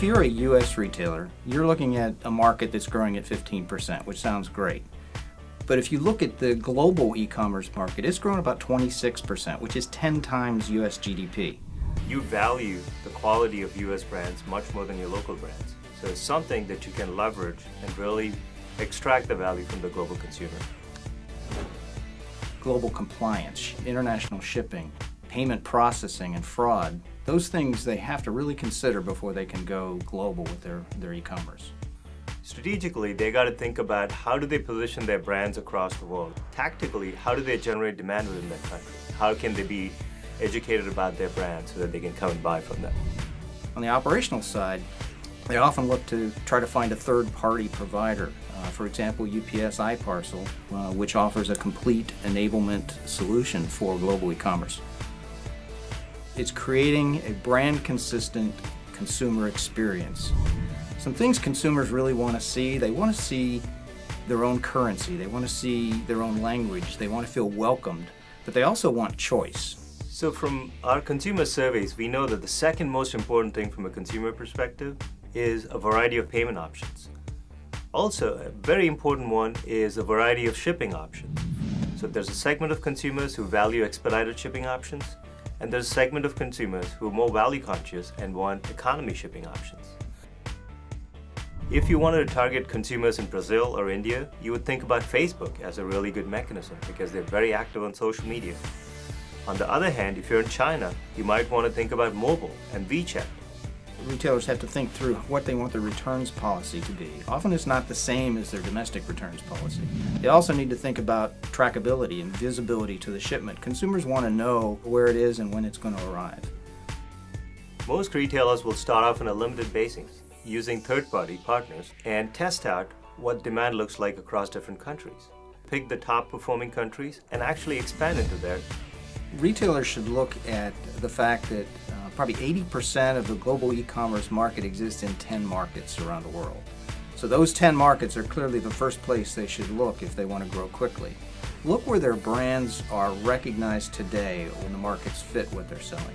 you're a U.S. retailer, you're looking at a market that's growing at 15%, which sounds great. But if you look at the global e-commerce market, it's grown about 26%, which is 10 times U.S. GDP. You value the quality of U.S. brands much more than your local brands. So it's something that you can leverage and really extract the value from the global consumer. Global compliance, international shipping, payment processing, and fraud, those things they have to really consider before they can go global with their e-commerce. Strategically, they got to think about how do they position their brands across the world. Tactically, how do they generate demand within their country? How can they be educated about their brand so that they can come and buy from them? On the operational side, they often look to try to find a third-party provider. For example, UPS iParcel, which offers a complete enablement solution for global e-commerce. It's creating a brand-consistent consumer experience. Some things consumers really want to see, they want to see their own currency, they want to see their own language, they want to feel welcomed, but they also want choice. So from our consumer surveys, we know that the second most important thing from a consumer perspective is a variety of payment options. Also, a very important one is a variety of shipping options. So there's a segment of consumers who value expedited shipping options, and there's a segment of consumers who are more value conscious and want economy shipping options. If you wanted to target consumers in Brazil or India, you would think about Facebook as a really good mechanism because they're very active on social media. On the other hand, if you're in China, you might want to think about mobile and WeChat. Retailers have to think through what they want their returns policy to be. Often it's not the same as their domestic returns policy. They also need to think about trackability and visibility to the shipment. Consumers want to know where it is and when it's going to arrive. Most retailers will start off on a limited basis, using third-party partners and test out what demand looks like across different countries. Pick the top performing countries and actually expand into there. Retailers should look at the fact that probably 80% of the global e-commerce market exists in 10 markets around the world. So those 10 markets are clearly the first place they should look if they want to grow quickly. Look where their brands are recognized today when the markets fit what they're selling.